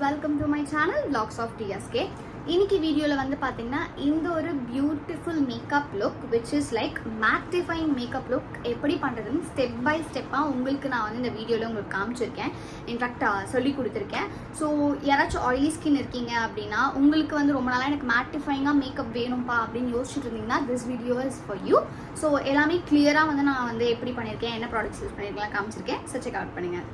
Welcome to my channel vlogs of TSK. இன்னைக்கு வீடியோவில் வந்து பார்த்தீங்கன்னா இந்த ஒரு beautiful makeup look which is like mattifying makeup look எப்படி பண்ணுறதுன்னு ஸ்டெப் பை ஸ்டெப்பாக உங்களுக்கு நான் வந்து இந்த வீடியோவில் உங்களுக்கு காமிச்சிருக்கேன். இன்ஃபேக்ட் சொல்லி கொடுத்துருக்கேன். ஸோ யாராச்சும் ஆயிலி ஸ்கின் இருக்கீங்க அப்படின்னா உங்களுக்கு வந்து ரொம்ப நாளாக எனக்கு மேட்டிஃபைங்காக மேக்கப் வேணும்ப்பா அப்படின்னு யோசிச்சுட்டு இருந்தீங்கன்னா this video is for you. So எல்லாமே கிளியராக வந்து நான் வந்து எப்படி பண்ணியிருக்கேன், என்ன ப்ராடக்ட்ஸ் யூஸ் பண்ணியிருக்கலாம் காமிச்சிருக்கேன். ஸோ செக் அவுட் பண்ணுங்கள்.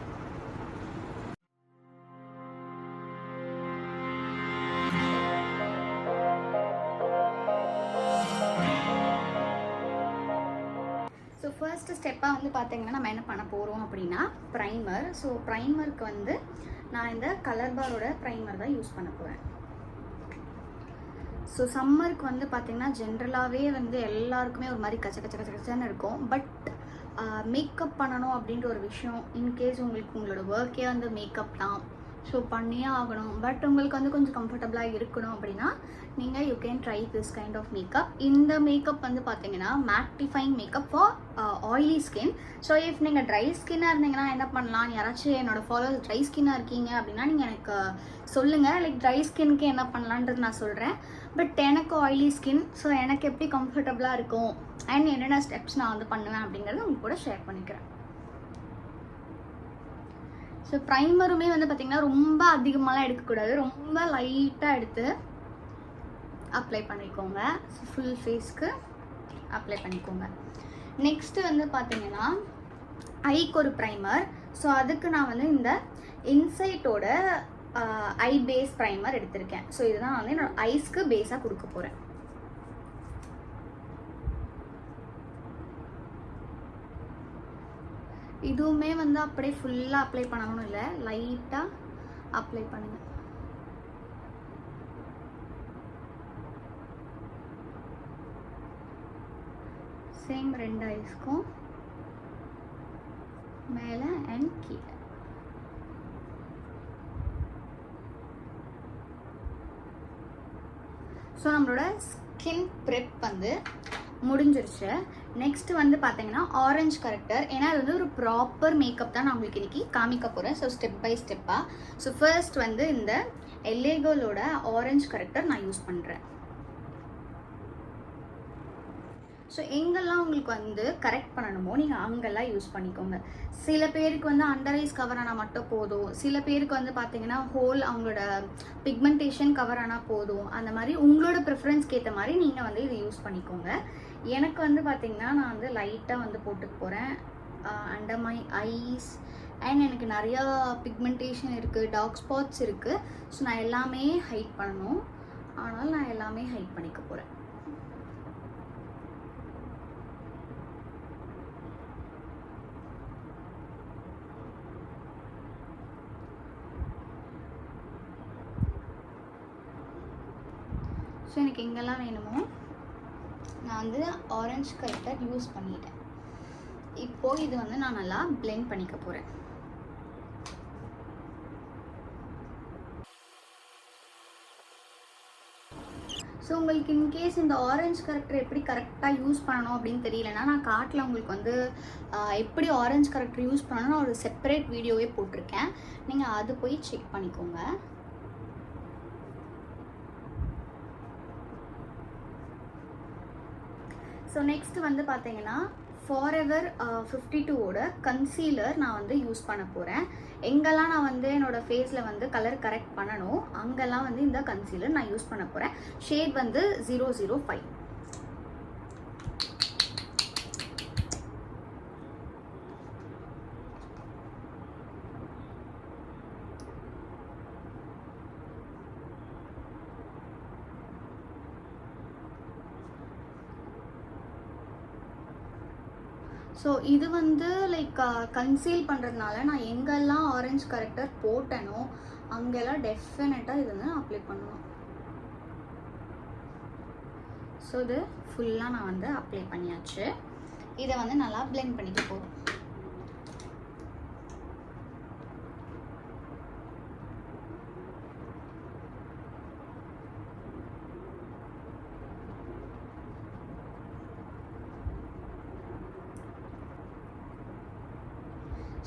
ஸோ ஃபர்ஸ்ட் ஸ்டெப்பாக வந்து பார்த்தீங்கன்னா நம்ம என்ன பண்ண போகிறோம் அப்படின்னா ப்ரைமர். ஸோ ப்ரைமருக்கு வந்து நான் இந்த கலர் பாரோட ப்ரைமர் தான் யூஸ் பண்ண போகிறேன். ஸோ சம்மருக்கு வந்து பார்த்திங்கன்னா ஜென்ரலாகவே வந்து எல்லாருக்குமே ஒரு மாதிரி கச்சன்னு இருக்கும். பட் மேக்கப் பண்ணணும் அப்படின்ற ஒரு விஷயம், இன்கேஸ் உங்களுக்கு உங்களோட ஒர்க்கே வந்து மேக்கப் தான், ஸோ பண்ணியே ஆகணும், பட் உங்களுக்கு வந்து கொஞ்சம் கம்ஃபர்டபுளாக இருக்கணும் அப்படின்னா நீங்கள் you can try this kind of makeup. இந்த மேக்கப் வந்து பார்த்தீங்கன்னா mattifying makeup for oily skin. So if நீங்கள் ட்ரை ஸ்கின்னாக இருந்தீங்கன்னா என்ன பண்ணலாம், யாராச்சும் என்னோடய ஃபாலோவர்ஸ் ட்ரை ஸ்கின்னாக இருக்கீங்க அப்படின்னா நீங்கள் எனக்கு சொல்லுங்கள், லைக் ட்ரை ஸ்கின்க்கு என்ன பண்ணலான்றது நான் சொல்கிறேன். பட் எனக்கு ஆயிலி ஸ்கின், ஸோ எனக்கு எப்படி கம்ஃபர்டபுளாக இருக்கும் அண்ட் என்னென்ன ஸ்டெப்ஸ் நான் வந்து பண்ணுவேன் அப்படிங்கிறத உங்க கூட ஷேர் பண்ணிக்கிறேன். ஸோ ப்ரைமருமே வந்து பார்த்திங்கன்னா ரொம்ப அதிகமாகலாம் எடுக்கக்கூடாது, ரொம்ப லைட்டாக எடுத்து அப்ளை பண்ணிக்கோங்க. ஸோ ஃபுல் ஃபேஸ்க்கு அப்ளை பண்ணிக்கோங்க. நெக்ஸ்ட்டு வந்து பார்த்திங்கன்னா ஐக்கு ஒரு ப்ரைமர். ஸோ அதுக்கு நான் வந்து இந்த இன்சைட்டோட ஐ பேஸ் ப்ரைமர் எடுத்திருக்கேன். ஸோ இதுதான் வந்து என்னோட ஐஸ்க்கு பேஸாக கொடுக்க போகிறேன். இதுவுமே வந்து அப்படியே ஃபுல்லாக அப்ளை பண்ணணும் இல்லை, லைட்டாக அப்ளை பண்ணுங்கள். சேம் ரெண்டு ஐஸ்க்கும் மேலே அண்ட் கீழே. ஸோ நம்மளோட ஸ்கின் ப்ரெப் வந்து முடிஞ்சிருச்சு. நெக்ஸ்ட் வந்து பார்த்தீங்கன்னா ஆரஞ்ச் கரெக்டர். ஏன்னா அது வந்து ஒரு ப்ராப்பர் மேக்கப் தான் நான் உங்களுக்கு இன்னைக்கு காமிக்க போகிறேன். ஸோ ஸ்டெப் பை ஸ்டெப்பாக. ஸோ ஃபர்ஸ்ட் வந்து இந்த எல்லேகோலோட ஆரஞ்ச் கரெக்டர் நான் யூஸ் பண்ணுறேன். ஸோ எங்கெல்லாம் உங்களுக்கு வந்து கரெக்ட் பண்ணணுமோ நீங்கள் அங்கெல்லாம் யூஸ் பண்ணிக்கோங்க. சில பேருக்கு வந்து அண்டர் ஐஸ் கவர் ஆனால் மட்டும் போதும், சில பேருக்கு வந்து பார்த்தீங்கன்னா ஹோல் அவங்களோட பிக்மெண்டேஷன் கவர் ஆனால் போதும். அந்த மாதிரி உங்களோட ப்ரிஃபரன்ஸ்க்கு ஏற்ற மாதிரி நீங்கள் வந்து இதை யூஸ் பண்ணிக்கோங்க. எனக்கு வந்து பார்த்தீங்கன்னா நான் வந்து லைட்டாக வந்து போட்டுக்க போகிறேன் அண்டர் மை ஐஸ். அண்ட் எனக்கு நிறையா பிக்மெண்டேஷன் இருக்குது, டார்க் ஸ்பாட்ஸ் இருக்குது. ஸோ நான் எல்லாமே ஹைட் பண்ணணும், ஆனால் நான் எல்லாமே ஹைட் பண்ணிக்க போகிறேன். ஸோ எனக்கு எங்கெல்லாம் வேணுமோ நான் வந்து ஆரஞ்ச் கரெக்டர் யூஸ் பண்ணிட்டேன். இப்போது இது வந்து நான் நல்லா பிளெண்ட் பண்ணிக்க போகிறேன். ஸோ உங்களுக்கு இன்கேஸ் இந்த ஆரஞ்ச் கரெக்டர் எப்படி கரெக்டாக யூஸ் பண்ணணும் அப்படின்னு தெரியலனா நான் காட்டில் உங்களுக்கு வந்து எப்படி ஆரஞ்ச் கரெக்டர் யூஸ் பண்ணணும் நான் ஒரு செப்பரேட் வீடியோவே போட்டிருக்கேன், நீங்கள் அது போய் செக் பண்ணிக்கோங்க. ஸோ நெக்ஸ்ட் வந்து பார்த்தீங்கன்னா ஃபாரெவர் 52ஓட கன்சீலர் நான் வந்து யூஸ் பண்ண போகிறேன். எங்கெல்லாம் நான் வந்து என்னோடய ஃபேஸில் வந்து கலர் கரெக்ட் பண்ணணும் அங்கெல்லாம் வந்து இந்த கன்சீலர் நான் யூஸ் பண்ண போகிறேன். ஷேட் வந்து 005. ஸோ இது வந்து லைக் கன்சீல் பண்ணுறதுனால நான் எங்கெல்லாம் ஆரஞ்ச் கரெக்டர் போட்டேனோ அங்கெல்லாம் டெஃபினட்டாக இது வந்து அப்ளை பண்ணணும். ஸோ இது ஃபுல்லாக நான் வந்து அப்ளை பண்ணியாச்சு. இதை வந்து நல்லா பிளெண்ட் பண்ணிக்க போகிறோம்.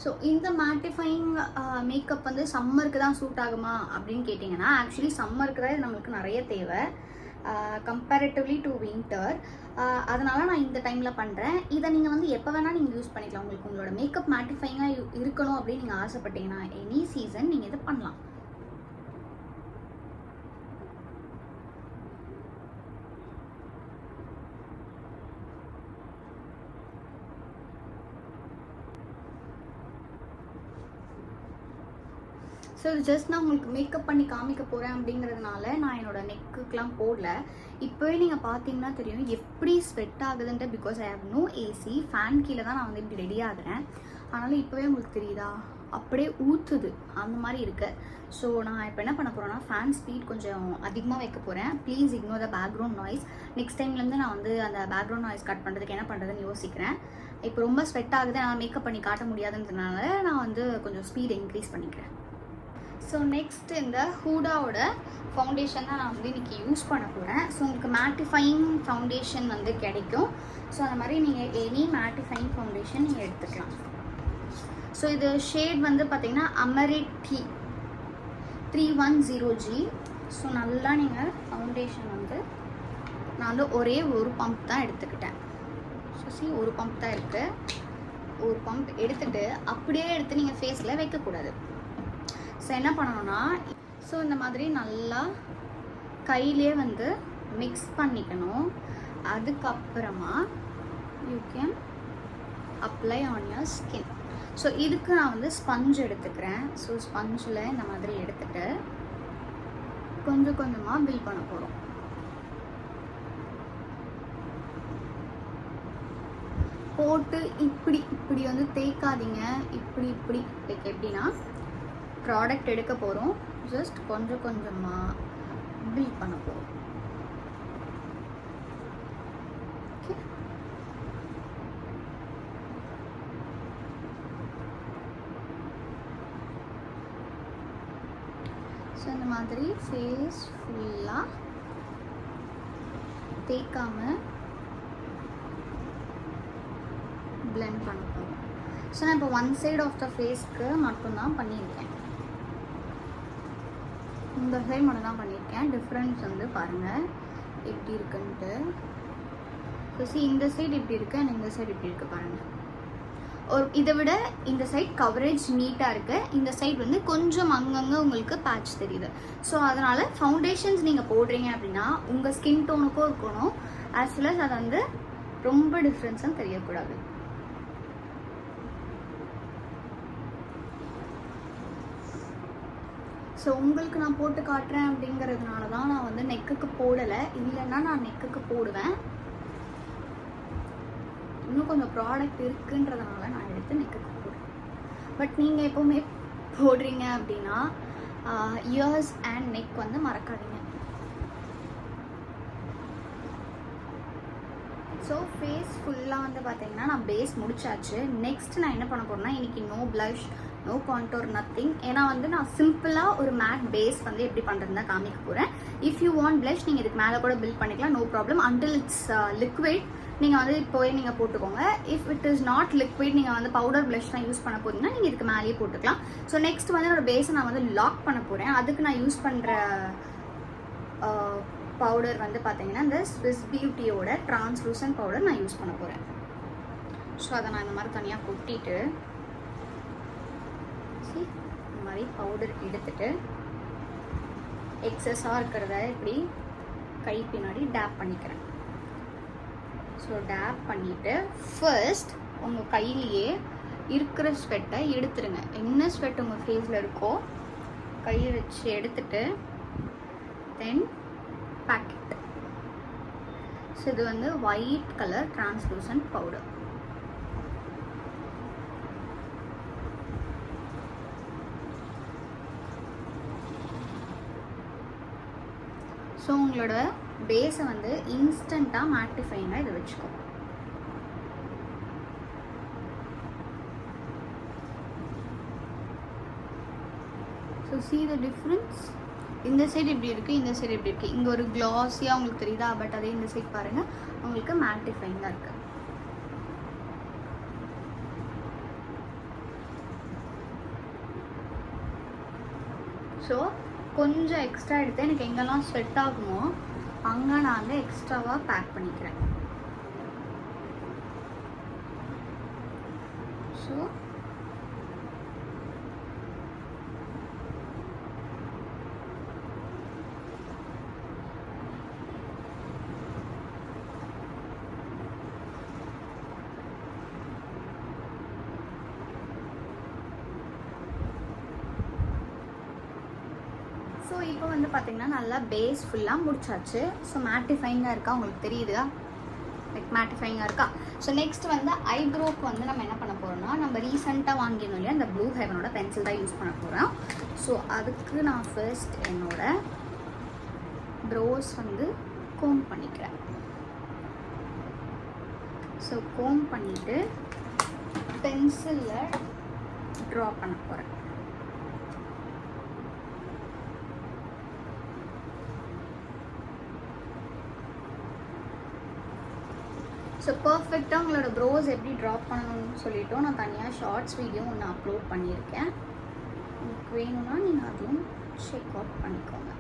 ஸோ இந்த மேட்டிஃபைங் மேக்கப் வந்து சம்மருக்கு தான் சூட் ஆகுமா அப்படின்னு கேட்டிங்கன்னா, ஆக்சுவலி சம்மருக்கு தான் இது நம்மளுக்கு நிறைய தேவை, கம்பேரிட்டிவ்லி டு வின்டர். அதனால் நான் இந்த டைமில் பண்ணுறேன். இதை நீங்கள் வந்து எப்போ வேணால் நீங்கள் யூஸ் பண்ணிக்கலாம். உங்களுக்கு உங்களோட மேக்கப் மேட்டிஃபைங்காக இருக்கணும் அப்படின்னு நீங்கள் ஆசைப்பட்டீங்கன்னா எனி சீசன் நீங்கள் இதை பண்ணலாம். ஸோ இது ஜஸ்ட் நான் உங்களுக்கு மேக்கப் பண்ணி காமிக்க போகிறேன் அப்படிங்கிறதுனால நான் என்னோடய நெக்குக்கெலாம் போடல. இப்போவே நீங்கள் பார்த்தீங்கன்னா தெரியும் எப்படி ஸ்வெட் ஆகுதுன்ட்டு. Because I have no AC, fan கீழே தான் நான் வந்து இப்படி ரெடி ஆகுறேன். அதனால் இப்போவே உங்களுக்கு தெரியுதா, அப்படியே ஊற்றுது, அந்த மாதிரி இருக்குது. ஸோ நான் இப்போ என்ன பண்ண போகிறேன்னா, ஃபேன் ஸ்பீட் கொஞ்சம் அதிகமாக வைக்க போகிறேன். Please ignore the background noise. Next டைம்லேருந்து நான் வந்து அந்த பேக்ரவுண்ட் நாய்ஸ் கட் பண்ணுறதுக்கு என்ன பண்ணுறதுன்னு யோசிக்கிறேன். இப்போ ரொம்ப ஸ்வெட் ஆகுது, நான் மேக்கப் பண்ணி காட்ட முடியாதுன்றதுனால நான் வந்து கொஞ்சம் ஸ்பீட் இன்க்ரீஸ் பண்ணிக்கிறேன். ஸோ நெக்ஸ்ட் இந்த ஹூடாவோட ஃபவுண்டேஷன் தான் நான் வந்து இன்றைக்கி யூஸ் பண்ண போகிறேன். ஸோ உங்களுக்கு மேட்டிஃபைங் ஃபவுண்டேஷன் வந்து கிடைக்கும். ஸோ அந்த மாதிரி நீங்கள் எனி மேட்டிஃபைங் ஃபவுண்டேஷன் நீங்கள் எடுத்துக்கலாம். ஸோ இது ஷேட் வந்து பார்த்திங்கன்னா அமரிட்டி 310G. ஸோ நல்லா நீங்கள் ஃபவுண்டேஷன் வந்து நான் வந்து ஒரே ஒரு பம்ப் தான் எடுத்துக்கிட்டேன். ஸோ ஒரு பம்ப் தான் இருக்குது. ஒரு பம்ப் எடுத்துகிட்டு அப்படியே எடுத்து நீங்கள் ஃபேஸில் வைக்கக்கூடாது. ஸோ என்ன பண்ணணும்னா, ஸோ இந்த மாதிரி நல்லா கையிலே வந்து மிக்ஸ் பண்ணிக்கணும். அதுக்கப்புறமா you can apply on your skin. So இதுக்கு நான் வந்து ஸ்பஞ்ச் எடுத்துக்கிறேன். ஸோ ஸ்பஞ்சில் இந்த மாதிரி எடுத்துகிட்டு கொஞ்சம் கொஞ்சமாக பில்ட் பண்ண போகிறோம். போட்டு இப்படி இப்படி வந்து தேய்க்காதீங்க. இப்படி இப்படி எப்படின்னா, ப்ராடக்ட் எடுக்க போகிறோம், ஜஸ்ட் கொஞ்சம் கொஞ்சமாக பில்ட் பண்ண போகிறோம். ஓகே, ஸோ இந்த மாதிரி ஃபேஸ் ஃபுல்லாக தேய்க்காமல் பிளெண்ட் பண்ண போகிறோம். ஸோ நான் இப்போ ஒன் சைட் ஆஃப் த ஃபேஸ்க்கு மட்டும்தான் பண்ணியிருக்கேன். இந்த சைடு மட்டும் தான் பண்ணியிருக்கேன். டிஃப்ரென்ஸ் வந்து பாருங்கள் எப்படி இருக்குன்ட்டு. ஸோ இந்த சைடு இப்படி இருக்குது அண்ட் இந்த சைடு இப்படி இருக்குது பாருங்கள். ஒரு இதை விட இந்த சைட் கவரேஜ் நீட்டாக இருக்குது. இந்த சைடு வந்து கொஞ்சம் அங்கங்கே உங்களுக்கு பேட்ச் தெரியுது. ஸோ அதனால் ஃபவுண்டேஷன்ஸ் நீங்கள் போடுறீங்க அப்படின்னா உங்கள் ஸ்கின் டோனுக்கும் இருக்கணும், ஆஸ் வெல் அஸ் அது வந்து ரொம்ப டிஃப்ரென்ஸும் தெரியக்கூடாது. ஸோ உங்களுக்கு நான் போட்டு காட்டுறேன் அப்படிங்கிறதுனால தான் நான் வந்து நெக்குக்கு போடலை. இல்லைன்னா நான் நெக்குக்கு போடுவேன். இன்னும் கொஞ்சம் ப்ராடக்ட் இருக்குன்றதுனால நான் எடுத்து நெக்குக்கு போடுறேன். பட் நீங்கள் எப்போவுமே போடுறீங்க அப்படின்னா இயர்ஸ் அண்ட் நெக் வந்து மறக்காதீங்க. ஸோ ஃபேஸ் ஃபுல்லாக வந்து பார்த்தீங்கன்னா நான் பேஸ் முடிச்சாச்சு. நெக்ஸ்ட் நான் என்ன பண்ண போகிறேன்னா, இன்றைக்கி no blush, no contour, nothing. ஏன்னா வந்து நான் சிம்பிளாக ஒரு மேட் பேஸ் வந்து எப்படி பண்ணுறதுன்னு தான் காமிக்க போகிறேன். இஃப் யூ வாண்ட் ப்ளஷ் நீங்கள் இதுக்கு மேலே கூட பில்ட் பண்ணிக்கலாம், no problem. Until it's liquid நீங்கள் வந்து இப்போவே நீங்கள் போட்டுக்கோங்க. If it is not liquid, நீங்கள் வந்து பவுடர் ப்ளஷ் தான் யூஸ் பண்ண போகிறீங்கன்னா நீங்கள் இதுக்கு மேலேயே போட்டுக்கலாம். ஸோ நெக்ஸ்ட் வந்து என்னோடய பேஸை நான் வந்து லாக் பண்ண போகிறேன். அதுக்கு நான் யூஸ் பண்ணுற பவுடர் வந்து பார்த்தீங்கன்னா இந்த ஸ்விஸ் பியூட்டியோட ட்ரான்ஸ்லூசன்ட் பவுடர் நான் யூஸ் பண்ண போகிறேன். ஸோ அதை நான் இந்த மாதிரி தனியாக கொட்டிட்டு இந்த மாதிரி பவுடர் எடுத்துட்டு எக்ஸஸாக இருக்கிறத இப்படி கை பின்னாடி டேப் பண்ணிக்கிறேன். ஸோ டேப் பண்ணிவிட்டு ஃபர்ஸ்ட் உங்கள் கையிலேயே இருக்கிற ஸ்வெட்டை எடுத்துருங்க. என்ன ஸ்வெட் உங்கள் ஃபேஸில் இருக்கோ கையை வச்சு எடுத்துட்டு தென் பேக்கெட். ஸோ இது வந்து white colour translucent powder. So உங்களோட பேஸை வந்து இன்ஸ்டண்ட்டாக மேட்டிஃபைங்காக இதை வச்சுக்கோ. So see the difference. இந்த சைடு இப்படி இருக்குது, இந்த சைடு இப்படி இருக்குது. இங்கே ஒரு க்ளாஸியாக உங்களுக்கு தெரியுதா? பட் அதே இந்த சைடு பாருங்கள் உங்களுக்கு மேட்டிஃபைங்காக இருக்குது. ஸோ கொஞ்சம் எக்ஸ்ட்ரா எடுத்து எனக்கு எங்கெல்லாம் ஸ்வெட் ஆகுமோ அங்கே நான் வந்து எக்ஸ்ட்ராவாக பேக் பண்ணிக்கிறேன். ஸோ இப்போ வந்து பார்த்தீங்கன்னா நல்லா பேஸ் ஃபுல்லாக முடிச்சாச்சு. ஸோ மேட்டிஃபைங்காக இருக்கா, உங்களுக்கு தெரியுதா? லைக் மேட்டிஃபைங்காக இருக்கா. ஸோ நெக்ஸ்ட் வந்து ஐப்ரோக்கு வந்து நம்ம என்ன பண்ண போகிறோம்னா, நம்ம ரீசெண்டாக வாங்கினோம் இல்லையா அந்த ப்ளூ ஹெவனோட பென்சில் தான் யூஸ் பண்ண போகிறோம். ஸோ அதுக்கு நான் ஃபர்ஸ்ட் என்னோட ப்ரோஸ் வந்து கோம் பண்ணிக்கிறேன். ஸோ கோம் பண்ணிவிட்டு பென்சிலில் ட்ரா பண்ண போகிறேன். ஸோ பர்ஃபெக்டாக உங்களோட ப்ரோஸ் எப்படி ட்ராப் பண்ணணும்னு சொல்லிவிட்டோம். நான் தனியாக ஷார்ட்ஸ் வீடியோ ஒன்று அப்லோட் பண்ணியிருக்கேன். உங்களுக்கு வேணும்னா நீங்கள் அதுவும் செக் அவுட் பண்ணிக்கோங்க.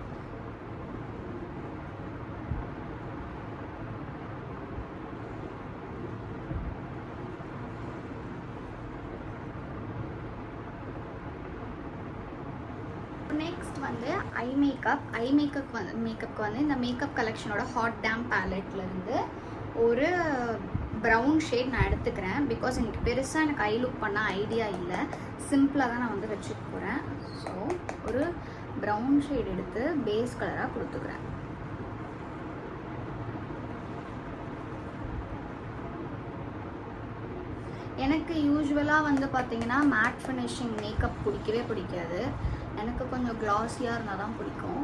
நெக்ஸ்ட் வந்து ஐ மேக்கப்புக்கு வந்து இந்த மேக்கப் கலெக்ஷனோட ஹாட் டேம் பேலட்லேருந்து ஒரு ப்ரௌன் ஷேட் நான் எடுத்துக்கிறேன். பிகாஸ் எனக்கு பெருசாக எனக்கு ஐ லுக் பண்ண ஐடியா இல்லை, சிம்பிளாக தான் நான் வந்து வச்சுக்க போகிறேன். ஸோ ஒரு ப்ரௌன் ஷேட் எடுத்து பேஸ் கலராக கொடுத்துக்கிறேன். எனக்கு யூஸ்வலாக வந்து பார்த்திங்கன்னா மேட் ஃபினிஷிங் மேக்கப் பிடிக்கவே பிடிக்காது. எனக்கு கொஞ்சம் க்ளாஸியாக இருந்தால் தான் பிடிக்கும்.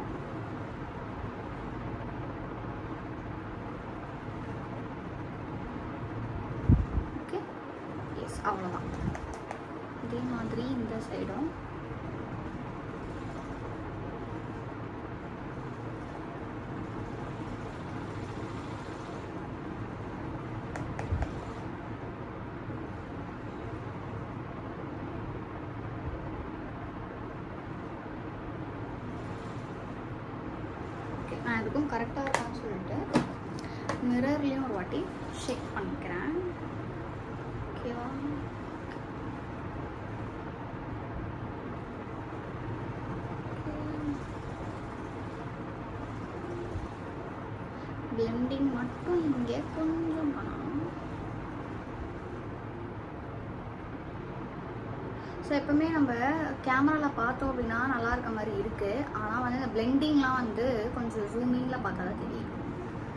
அவ்வளோதான். இதே மாதிரி இந்த சைடும் நான் எதுக்கும் கரெக்டாக இருக்கான்னு சொல்லிட்டு மிரர்லேயும் ஒரு வாட்டி செக் பண்ணிக்கிறேன். ஓகேவா? பிளெண்டிங் மட்டும் இங்கே கொஞ்சம் பண்ணணும். ஸோ எப்பவுமே நம்ம கேமராவில் பார்த்தோம் அப்படின்னா நல்லா இருக்க மாதிரி இருக்குது. ஆனால் வந்து இந்த பிளெண்டிங்லாம் வந்து கொஞ்சம் ஜூமிங்கில் பார்த்தா தான் தெரியும்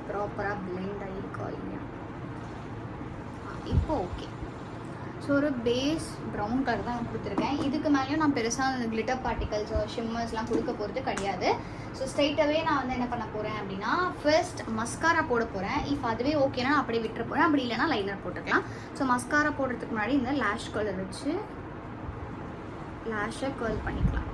ப்ராப்பராக பிளெண்ட் ஆகிருக்கா இல்லையா. இப்போ ஓகே. ஸோ ஒரு பேஸ் ப்ரௌன் கலர் தான் நான் கொடுத்துருக்கேன். இதுக்கு மேலேயும் நான் பெருசாக அந்த கிளிட்டர் பார்ட்டிகல்ஸ் ஷிம்மர்ஸ்லாம் கொடுக்க போகிறது கிடையாது. ஸோ ஸ்ட்ரைட்டாகவே நான் வந்து என்ன பண்ண போகிறேன் அப்படின்னா ஃபர்ஸ்ட் மஸ்காரா போட போகிறேன். இஃப் அதுவே ஓகேனா நான் அப்படியே விட்டுற போகிறேன், அப்படி இல்லைனா லைனர் போட்டுக்கலாம். ஸோ மஸ்காரா போடுறதுக்கு முன்னாடி இந்த லேஷ் கலர் வச்சு லேஷை கர்ல் பண்ணிக்கலாம்.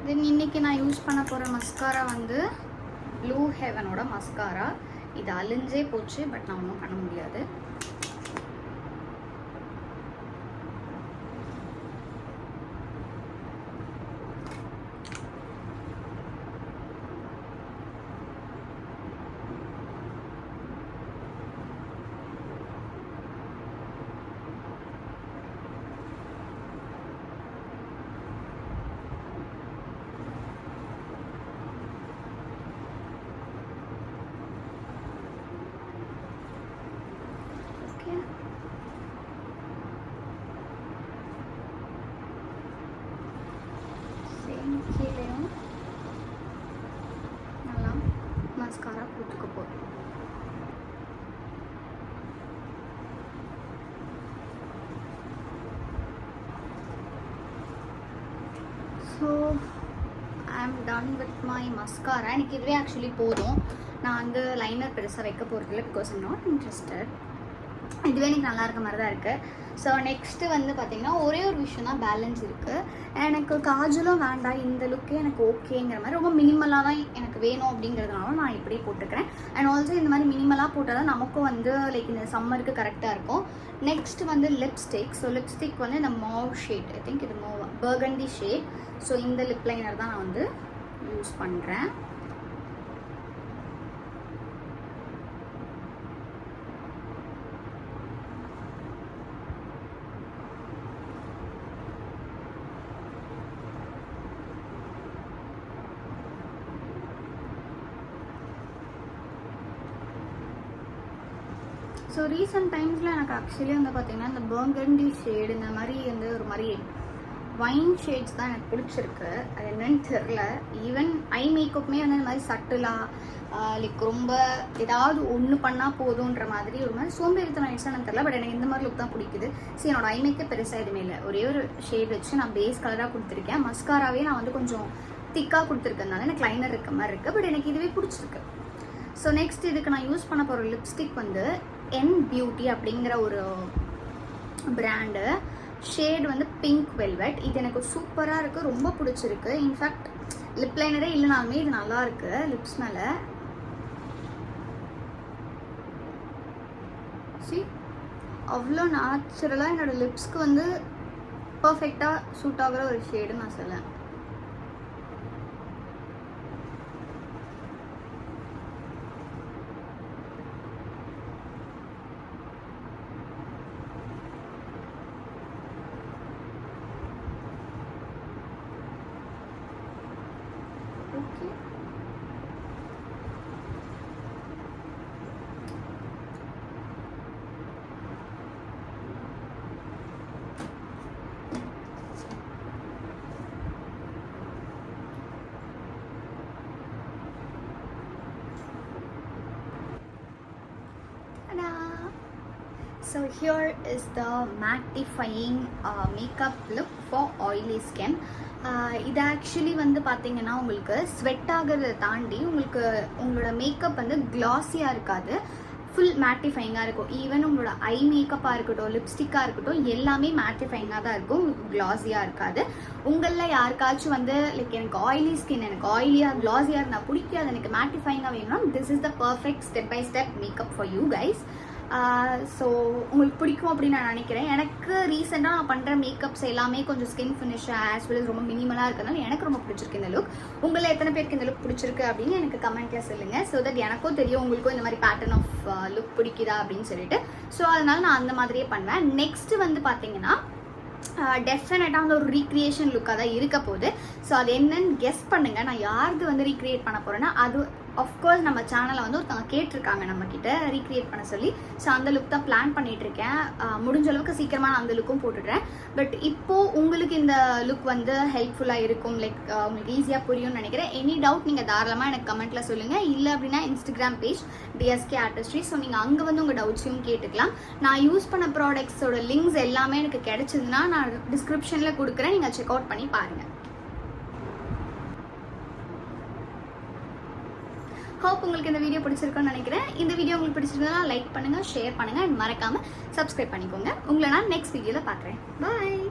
தென் இன்றைக்கி நான் யூஸ் பண்ண போகிற மஸ்காரா வந்து ப்ளூ ஹெவனோட மஸ்காரா. இது அழிஞ்சே போச்சு, பட் நான் ஒன்றும் பண்ண முடியாது. கீழேயும் நல்லா மஸ்காரா கொடுத்துக்க போகிறோம். ஸோ ஐ ஆம் டன் வித் மை மஸ்காரா. எனக்கு இதுவே ஆக்சுவலி போதும். நான் வந்து லைனர் பெருசாக வைக்க போகிறதில்ல, பிகாஸ் ஐம் நாட் இன்ட்ரெஸ்டட். இதுவே எனக்கு நல்லா இருக்க மாதிரி தான் இருக்குது. ஸோ நெக்ஸ்ட்டு வந்து பார்த்திங்கன்னா ஒரே ஒரு விஷயம் தான் பேலன்ஸ் இருக்குது. எனக்கு காஜலும் வேண்டாம், இந்த லுக்கே எனக்கு ஓகேங்கிற மாதிரி ரொம்ப மினிமலாக தான் எனக்கு வேணும் அப்படிங்கிறதுனால நான் இப்படியே போட்டுக்கிறேன். அண்ட் ஆல்சோ இந்த மாதிரி மினிமலாக போட்டால் தான் நமக்கும் வந்து லைக் இந்த சம்மருக்கு கரெக்டாக இருக்கும். நெக்ஸ்ட் வந்து லிப்ஸ்டிக். ஸோ லிப்ஸ்டிக் வந்து இந்த மாவ் ஷேட், ஐ திங்க் இது பர்கண்டி ஷேட். ஸோ இந்த லிப் லைனர் தான் நான் வந்து யூஸ் பண்ணுறேன். ஸோ ரீசெண்ட் டைம்ஸில் எனக்கு ஆக்சுவலி வந்து பார்த்திங்கன்னா இந்த பர்கண்டி ஷேடு, இந்த மாதிரி வந்து ஒரு மாதிரி வைன் ஷேட்ஸ் தான் எனக்கு பிடிச்சிருக்கு. அது என்னன்னு தெரில. ஈவன் ஐ மேக்கப்புமே வந்து இந்த மாதிரி சட்டிலாக லைக் ரொம்ப ஏதாவது ஒன்று பண்ணால் போதுன்ற மாதிரி ஒரு மாதிரி சோம்பேறித்தனம் ஆயிடுச்சான்னு தெரில. பட் எனக்கு இந்த மாதிரி லுக் தான் பிடிக்குது. சரி, என்னோட ஐ மேக்கப் பெருசாக எதுவுமே இல்லை. ஒரே ஒரு ஷேட் வச்சு நான் பேஸ் கலராக கொடுத்துருக்கேன். மஸ்காராவே நான் வந்து கொஞ்சம் திக்காக கொடுத்துருக்கனால எனக்கு லைனர் இருக்க மாதிரி இருக்குது. பட் எனக்கு இதுவே பிடிச்சிருக்கு. ஸோ நெக்ஸ்ட் இதுக்கு நான் யூஸ் பண்ண போகிற லிப்ஸ்டிக் வந்து என் பியூட்டி அப்படிங்கிற ஒரு பிராண்டு. ஷேட் வந்து பிங்க் வெல்வெட். இது எனக்கு சூப்பராக இருக்குது, ரொம்ப பிடிச்சிருக்கு. இன்ஃபேக்ட் லிப் லைனரே இல்லைனாலுமே இது நல்லா இருக்கு லிப்ஸ் மேலே. சி, அவ்வளோ நேச்சுரலாக என்னோடய லிப்ஸ்க்கு வந்து பர்ஃபெக்டாக சூட் ஆகிற ஒரு ஷேடு நான் சொல்லேன். So here is the mattifying makeup look for oily skin. இது ஆக்சுவலி வந்து பார்த்தீங்கன்னா உங்களுக்கு ஸ்வெட் ஆகிறத தாண்டி உங்களுக்கு உங்களோட மேக்கப் வந்து கிளாஸியாக இருக்காது, ஃபுல் மேட்டிஃபைங்காக இருக்கும். ஈவன் உங்களோட ஐ மேக்கப்பாக இருக்கட்டும், லிப்ஸ்டிக்காக இருக்கட்டும், எல்லாமே மேட்டிஃபைங்காக தான் இருக்கும், உங்களுக்கு கிளாஸியாக இருக்காது. உங்களில் யாருக்காச்சும் வந்து லைக் எனக்கு ஆயிலி ஸ்கின், எனக்கு ஆயிலியாக கிளாஸியாக இருந்தால் பிடிக்காது, எனக்கு மேட்டிஃபைங்காக வேணும்னா this is the perfect step by step makeup for you guys. So உங்களுக்கு பிடிக்கும் அப்படின்னு நான் நினைக்கிறேன். எனக்கு ரீசெண்டாக நான் பண்ணுற மேக்கப்ஸ் எல்லாமே கொஞ்சம் skin finish as well as ரொம்ப மினிமலாக இருக்கிறதுனால எனக்கு ரொம்ப பிடிச்சிருக்கு இந்த லுக். உங்களை எத்தனை பேருக்கு இந்த லுக் பிடிச்சிருக்கு அப்படின்னு எனக்கு கமெண்ட்டில் சொல்லுங்கள். ஸோ தட் எனக்கும் தெரியும் உங்களுக்கும் இந்த மாதிரி பேட்டர்ன் ஆஃப் லுக் பிடிக்குதா அப்படின்னு சொல்லிட்டு. ஸோ அதனால நான் அந்த மாதிரியே பண்ணுவேன். நெக்ஸ்ட் வந்து பார்த்தீங்கன்னா டெஃபினட்டாக வந்து ஒரு ரீக்ரியேஷன் லுக்காக தான் இருக்க போகுது. ஸோ அது என்னன்னு கெஸ் பண்ணுங்கள். நான் யாருக்கு வந்து ரீக்ரியேட் பண்ண போகிறேன்னா, அது ஆஃப்கோர்ஸ் நம்ம சேனலில் வந்து ஒருத்தவங்க கேட்டிருக்காங்க நம்மக்கிட்ட ரீக்ரியேட் பண்ண சொல்லி. ஸோ அந்த லுக் தான் பிளான் பண்ணிகிட்ருக்கேன். முடிஞ்ச அளவுக்கு சீக்கிரமாக நான் அந்த லுக்கும் போட்டுடுறேன். பட் இப்போது உங்களுக்கு இந்த லுக் வந்து ஹெல்ப்ஃபுல்லாக இருக்கும், லைக் உங்களுக்கு ஈஸியாக புரியும்னு நினைக்கிறேன். எனி டவுட் நீங்கள் தாராளமாக எனக்கு கமெண்ட்டில் சொல்லுங்கள். இல்லை அப்படின்னா Instagram page DSK Artistry, so நீங்கள் அங்கே வந்து உங்கள் டவுட்ஸையும் கேட்டுக்கலாம். நான் யூஸ் பண்ண ப்ராடக்ட்ஸோட லிங்க்ஸ் எல்லாமே எனக்கு கிடைச்சதுன்னா நான் டிஸ்கிரிப்ஷனில் கொடுக்குறேன், நீங்கள் செக் அவுட் பண்ணி பாருங்கள். ஹோப் உங்களுக்கு இந்த வீடியோ பிடிச்சிருக்குன்னு நினைக்கிறேன். இந்த வீடியோ உங்களுக்கு பிடிச்சிருந்தா லைக் பண்ணுங்கள், ஷேர் பண்ணுங்கள், அண்ட் மறக்காமல் சப்ஸ்கிரைப் பண்ணிக்கோங்க. உங்களை நான் நெக்ஸ்ட் வீடியோவில் பார்க்குறேன். பாய்.